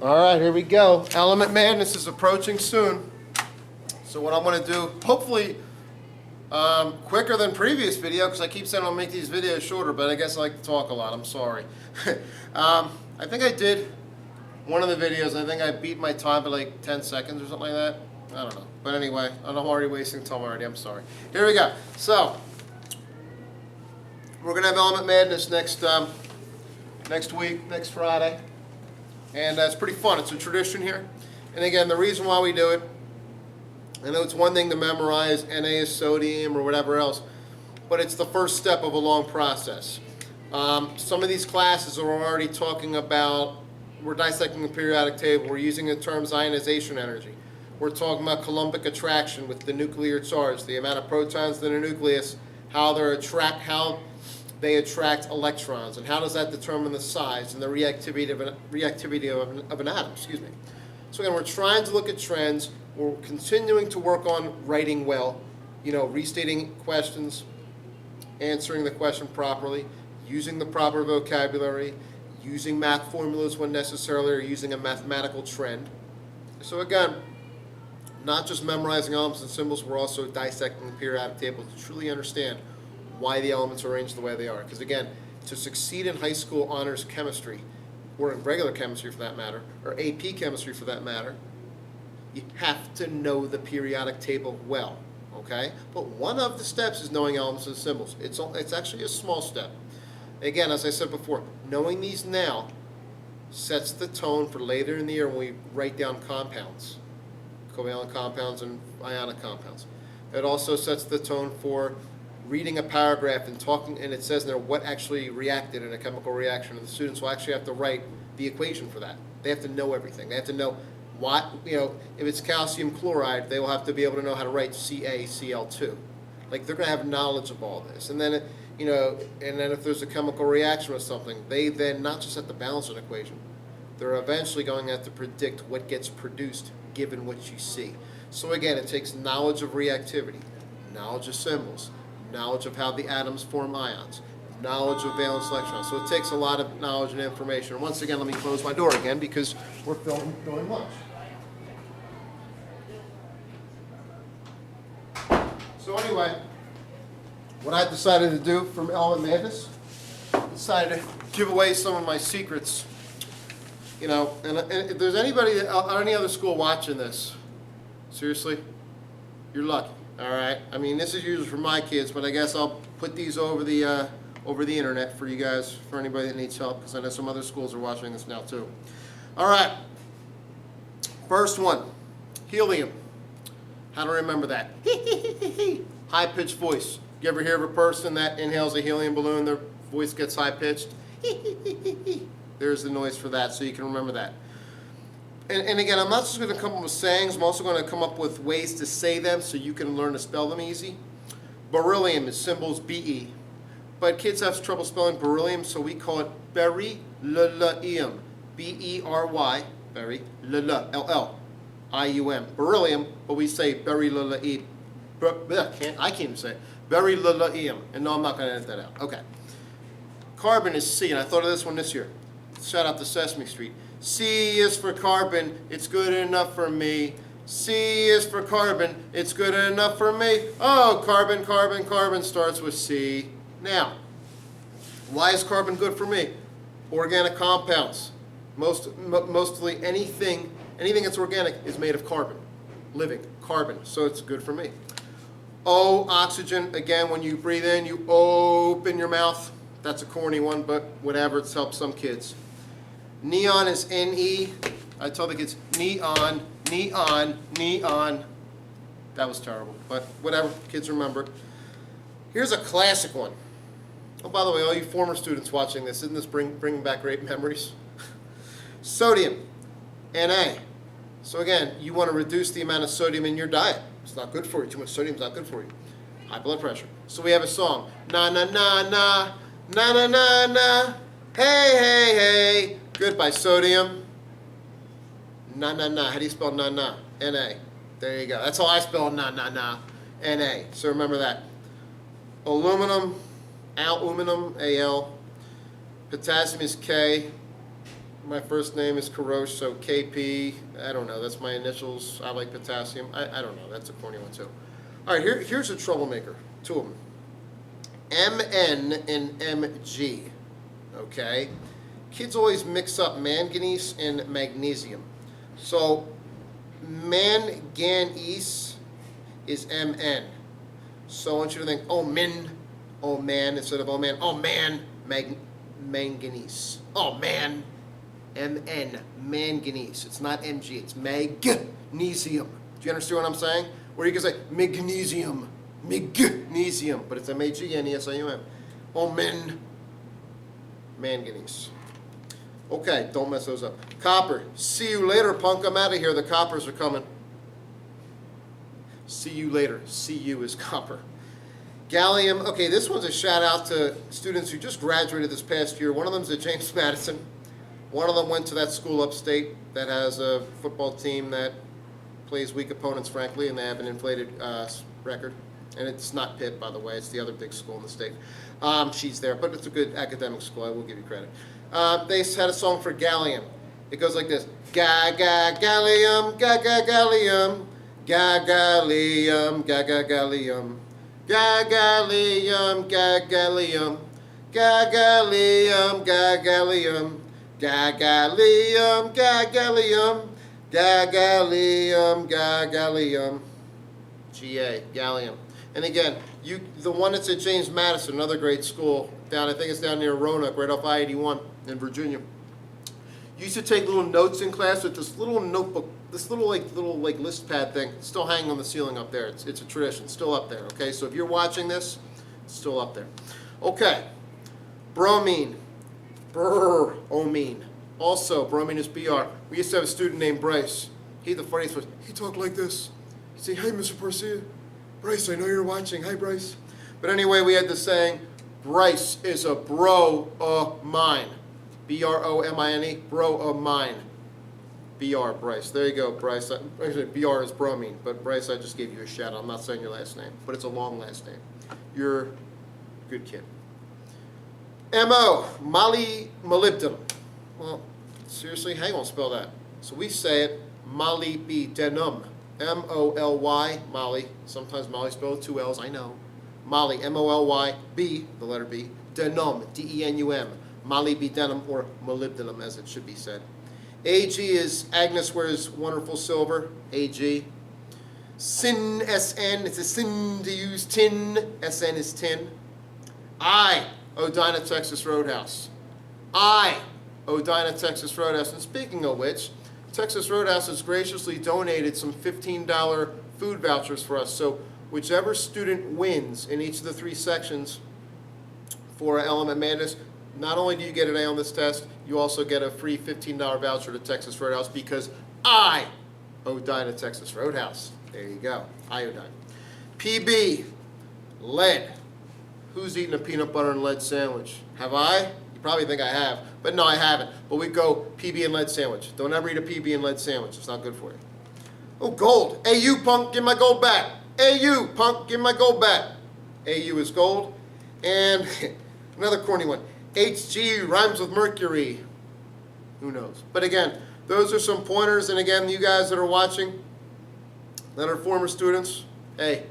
All right, here we go. Element Madness is approaching soon. So what I'm going to do, hopefully quicker than previous video, because I keep saying I'll make these videos shorter, but I guess I like to talk a lot. I'm sorry. I think I did one of the videos, I think I beat my time by like 10 seconds or something like that. I don't know. But anyway, I'm already wasting time already. I'm sorry. Here we go. So, we're going to have Element Madness next week, next Friday. And it's pretty fun. It's a tradition here. And again, the reason why we do it, I know it's one thing to memorize Na is sodium or whatever else, but it's the first step of a long process. Some of these classes are already talking about, we're dissecting the periodic table, we're using the terms ionization energy. We're talking about Coulombic attraction with the nuclear charge, the amount of protons in the nucleus, how they attract electrons, and how does that determine the size and the reactivity of an atom. Excuse me. So again, we're trying to look at trends. We're continuing to work on writing well, restating questions, answering the question properly, using the proper vocabulary, using math formulas when necessary, or using a mathematical trend. So again, not just memorizing elements and symbols, we're also dissecting the periodic table to truly understand why the elements are arranged the way they are. Because again, to succeed in high school honors chemistry, or in regular chemistry for that matter, or AP chemistry for that matter, you have to know the periodic table well, okay? But one of the steps is knowing elements and symbols. It's actually a small step. Again, as I said before, knowing these now sets the tone for later in the year when we write down compounds, covalent compounds and ionic compounds. It also sets the tone for reading a paragraph and talking, and it says in there what actually reacted in a chemical reaction, and the students will actually have to write the equation for that. They have to know everything. They have to know what, if it's calcium chloride, they will have to be able to know how to write CaCl2. Like, they're going to have knowledge of all this. And then, and then if there's a chemical reaction with something, they then not just have to balance an equation, they're eventually going to have to predict what gets produced given what you see. So again, it takes knowledge of reactivity, knowledge of symbols, knowledge of how the atoms form ions, knowledge of valence electrons. So it takes a lot of knowledge and information. And once again, let me close my door again because we're filming lunch. So anyway, what I decided to do from Element Madness, decided to give away some of my secrets. And if there's anybody at any other school watching this, seriously, you're lucky. All right. I mean, this is usually for my kids, but I guess I'll put these over the internet for you guys, for anybody that needs help, because I know some other schools are watching this now too. All right. First one, helium. How to remember that? High-pitched voice. You ever hear of a person that inhales a helium balloon, their voice gets high-pitched? There's the noise for that, so you can remember that. And again, I'm not just going to come up with sayings, I'm also going to come up with ways to say them so you can learn to spell them easy. Beryllium is symbols BE. But kids have trouble spelling beryllium, so we call it beryllium. B-E-R-Y, L-L-I-U-M. Beryllium, but we say beryllium. I can't even say it. Beryllium. And no, I'm not going to edit that out. Okay. Carbon is C, and I thought of this one this year. Shout out to Sesame Street. C is for carbon, it's good enough for me. C is for carbon, it's good enough for me. Oh, carbon, carbon, carbon starts with C. Now, why is carbon good for me? Organic compounds. Mostly anything that's organic is made of carbon. Living, carbon, so it's good for me. O, oxygen, again, when you breathe in, you open your mouth. That's a corny one, but whatever, it's helped some kids. Neon is N-E. I tell the kids, neon, neon, neon. That was terrible, but whatever, kids remember. Here's a classic one. Oh, by the way, all you former students watching this, isn't this bringing back great memories? Sodium, Na. So again, you want to reduce the amount of sodium in your diet. It's not good for you. Too much sodium is not good for you. High blood pressure. So we have a song. Na na na na, na na na na. Hey, hey, hey. Goodbye, sodium. Na na na. How do you spell na na? N-A. There you go. That's how I spell na na na. N-A. So remember that. Aluminum, aluminum, A-L. Potassium is K. My first name is Karosh, so KP. I don't know. That's my initials. I like potassium. I don't know. That's a corny one too. All right, here's a troublemaker. Two of them. MN and MG. Okay. Kids always mix up manganese and magnesium. So manganese is MN. So I want you to think, oh man, instead of oh man, manganese. Oh man, MN, manganese. It's not MG, it's magnesium. Do you understand what I'm saying? Or you can say magnesium, but it's MAGNESIUM. Oh man, manganese. Okay, don't mess those up. Copper. See you later, punk. I'm out of here. The coppers are coming. See you later. CU is copper. Gallium. Okay, this one's a shout out to students who just graduated this past year. One of them's at James Madison. One of them went to that school upstate that has a football team that plays weak opponents, frankly, and they have an inflated record. And it's not Pitt, by the way. It's the other big school in the state. She's there, but it's a good academic school. I will give you credit. They had a song for gallium. It goes like this: ga ga gallium, ga ga gallium, ga gallium, ga ga gallium, ga gallium, ga gallium, ga gallium, ga gallium, ga gallium, ga gallium, ga gallium, ga gallium. GA, gallium. And again, the one that's at James Madison, another great school down, I think it's down near Roanoke, right off I-81 in Virginia. You used to take little notes in class with this little notebook, this little list pad thing, still hanging on the ceiling up there. It's a tradition, still up there. Okay, so if you're watching this, it's still up there. Okay, bromine, bromine. Also, bromine is Br. We used to have a student named Bryce. He the funniest was, he talked like this. He'd say, "Hey, Mr. Garcia, Bryce, I know you're watching. Hi, Bryce." But anyway, we had this saying, Bryce is a bro of mine. B-R-O-M-I-N-E, bro of mine. B-R, Bryce. There you go, Bryce. Actually, B-R is bromine, but Bryce, I just gave you a shout out. I'm not saying your last name, but it's a long last name. You're a good kid. M-O, molybdenum. Well, seriously, how you gonna spell that? So we say it molybdenum. M-O-L-Y, Molly. Sometimes Molly spelled with two L's, I know. Molly, M-O-L-Y, B, the letter B, denum, D-E-N-U-M, molybdenum, or molybdenum, as it should be said. AG is Agnes wears wonderful silver, AG. Sin, S-N, it's a sin to use tin, S-N is tin. I, Odina, Texas Roadhouse. I, Odina, Texas Roadhouse. And speaking of which, Texas Roadhouse has graciously donated some $15 food vouchers for us. So whichever student wins in each of the three sections for Element Madness, not only do you get an A on this test, you also get a free $15 voucher to Texas Roadhouse because I Odina, Texas Roadhouse. There you go, iodine. PB, lead. Who's eaten a peanut butter and lead sandwich? Have I? Probably think I have, but no, I haven't. But we go PB and lead sandwich. Don't ever eat a PB and lead sandwich. It's not good for you. Oh, gold. AU, punk, give my gold back. AU, punk, give my gold back. AU is gold. And another corny one. HG rhymes with mercury. Who knows? But again, those are some pointers. And again, you guys that are watching, that are former students, hey,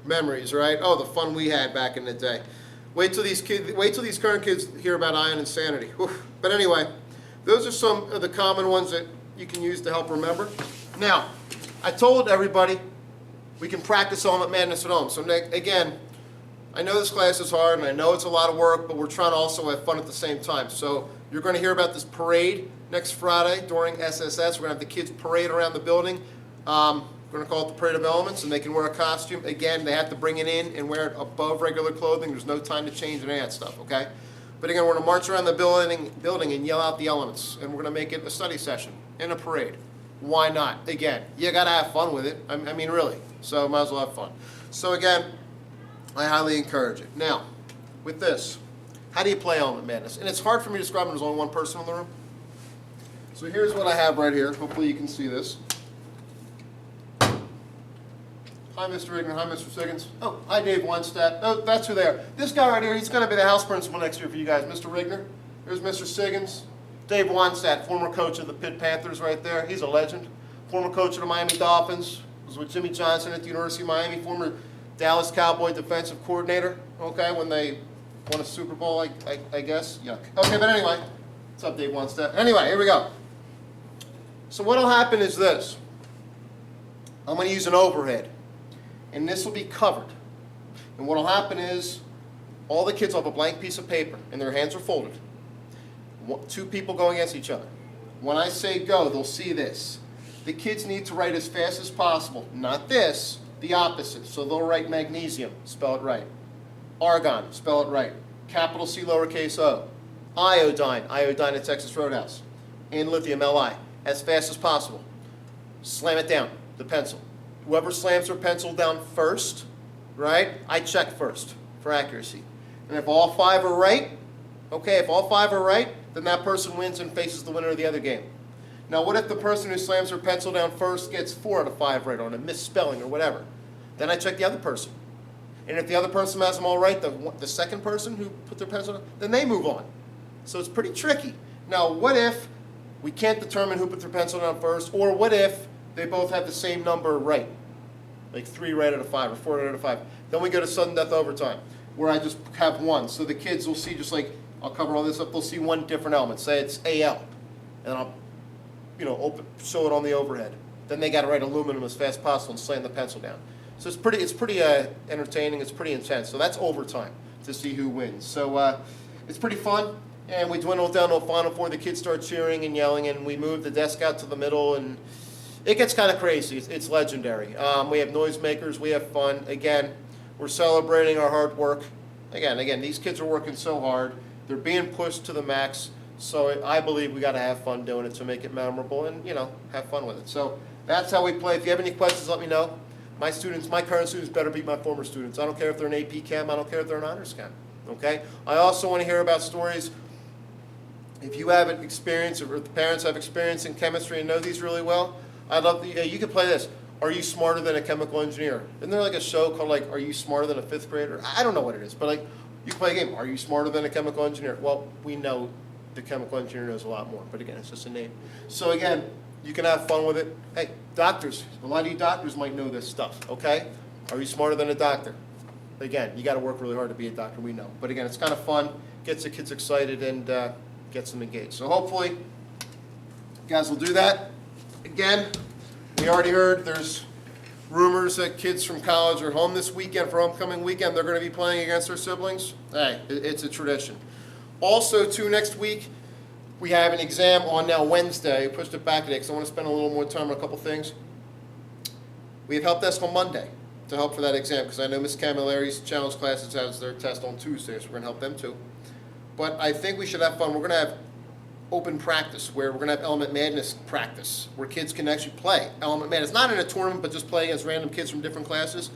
memories, right? Oh, the fun we had back in the day. Wait till these current kids hear about ion insanity. Oof. But anyway, those are some of the common ones that you can use to help remember. Now, I told everybody we can practice Element Madness at home. So again, I know this class is hard and I know it's a lot of work, but we're trying to also have fun at the same time. So you're going to hear about this parade next Friday during SSS. We're going to have the kids parade around the building. We're going to call it the Parade of Elements, and they can wear a costume. Again, they have to bring it in and wear it above regular clothing. There's no time to change any of that stuff, okay? But again, we're going to march around the building and yell out the elements, and we're going to make it a study session and a parade. Why not? Again, you got to have fun with it. I mean, really. So might as well have fun. So again, I highly encourage it. Now, with this, how do you play Element Madness? And it's hard for me to describe when there's only one person in the room. So here's what I have right here. Hopefully you can see this. Hi, Mr. Rigner. Hi, Mr. Siggins. Oh, hi, Dave Weinstadt. Oh, that's who they are. This guy right here, he's going to be the house principal next year for you guys. Mr. Rigner. There's Mr. Siggins. Dave Wannstedt, former coach of the Pitt Panthers right there. He's a legend. Former coach of the Miami Dolphins. Was with Jimmy Johnson at the University of Miami. Former Dallas Cowboy defensive coordinator, okay, when they won a Super Bowl, I guess. Yuck. Okay, but anyway, what's up, Dave Wannstedt? Anyway, here we go. So what'll happen is this. I'm going to use an overhead, and this will be covered. And what'll happen is all the kids will have a blank piece of paper, and their hands are folded. Two people going against each other. When I say go, they'll see this. The kids need to write as fast as possible. Not this, the opposite. So they'll write magnesium, spell it right. Argon, spell it right. Capital C, lowercase o. Iodine, iodine at Texas Roadhouse. And lithium, Li, as fast as possible. Slam it down, the pencil. Whoever slams their pencil down first, right, I check first for accuracy. And if all five are right, okay, if all five are right, then that person wins and faces the winner of the other game. Now, what if the person who slams their pencil down first gets 4 out of 5 right on a misspelling or whatever? Then I check the other person. And if the other person has them all right, the second person who put their pencil down, then they move on. So it's pretty tricky. Now, what if we can't determine who put their pencil down first, or what if they both have the same number right? Like 3 right out of 5 or 4 right out of 5. Then we go to sudden death overtime, where I just have one. So the kids will see, just like, I'll cover all this up, they'll see one different element. Say it's Al, and I'll show it on the overhead. Then they got to write aluminum as fast as possible and slam the pencil down. So it's pretty entertaining. It's pretty intense. So that's overtime to see who wins. So it's pretty fun. And we dwindle down to a Final Four. The kids start cheering and yelling, and we move the desk out to the middle, and it gets kind of crazy. It's legendary. We have noisemakers. We have fun. Again, we're celebrating our hard work. Again, these kids are working so hard. They're being pushed to the max. So I believe we got to have fun doing it to make it memorable and, have fun with it. So that's how we play. If you have any questions, let me know. My current students better be my former students. I don't care if they're an AP Chem. I don't care if they're an honors Chem. Okay? I also want to hear about stories. If you have an experience or the parents have experience in chemistry and know these really well, I'd love to, you can play this. Are you smarter than a chemical engineer? Isn't there like a show called Are you smarter than a 5th grader? I don't know what it is, but you play a game. Are you smarter than a chemical engineer? Well, we know the chemical engineer knows a lot more, but again, it's just a name. So again, you can have fun with it. Hey, doctors, a lot of you doctors might know this stuff, okay? Are you smarter than a doctor? Again, you got to work really hard to be a doctor, we know. But again, it's kind of fun, gets the kids excited, and gets them engaged. So hopefully, you guys will do that. Again, we already heard there's rumors that kids from college are home this weekend for homecoming weekend. They're going to be playing against their siblings. Hey, it's a tradition. Also, too, next week, we have an exam on now Wednesday. I pushed it back today because I want to spend a little more time on a couple things. We have help desk on Monday to help for that exam because I know Ms. Camilleri's challenge classes has their test on Tuesday, so we're going to help them too. But I think we should have fun. We're going to have open practice where we're going to have Element Madness practice where kids can actually play Element Madness. Not in a tournament, but just play against random kids from different classes.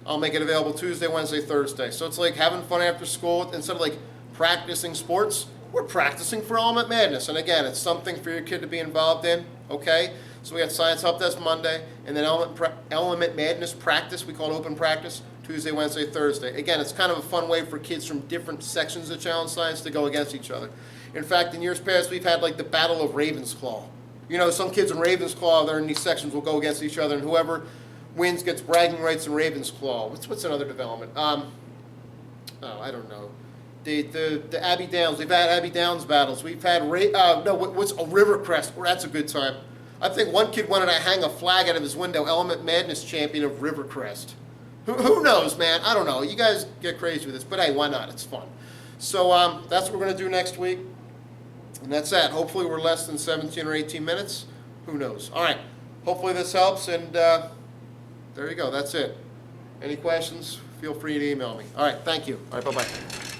I'll make it available Tuesday, Wednesday, Thursday. So it's like having fun after school instead of practicing sports. We're practicing for Element Madness. And again, it's something for your kid to be involved in, okay? So we got Science Help Desk Monday, and then Element Madness practice, we call it open practice, Tuesday, Wednesday, Thursday. Again, it's kind of a fun way for kids from different sections of Challenge Science to go against each other. In fact, in years past, we've had the Battle of Ravensclaw. Some kids in Ravensclaw, they're in these sections, will go against each other, and whoever wins gets bragging rights in Ravensclaw. What's another development? I don't know. The Abbey Downs. We've had Abbey Downs battles. We've had what's a Rivercrest? Well, that's a good time. I think one kid wanted to hang a flag out of his window. Element Madness champion of Rivercrest. Who knows, man? I don't know. You guys get crazy with this, but hey, why not? It's fun. So that's what we're going to do next week, and that's that. Hopefully, we're less than 17 or 18 minutes. Who knows? All right. Hopefully, this helps, and there you go. That's it. Any questions? Feel free to email me. All right. Thank you. All right. Bye-bye.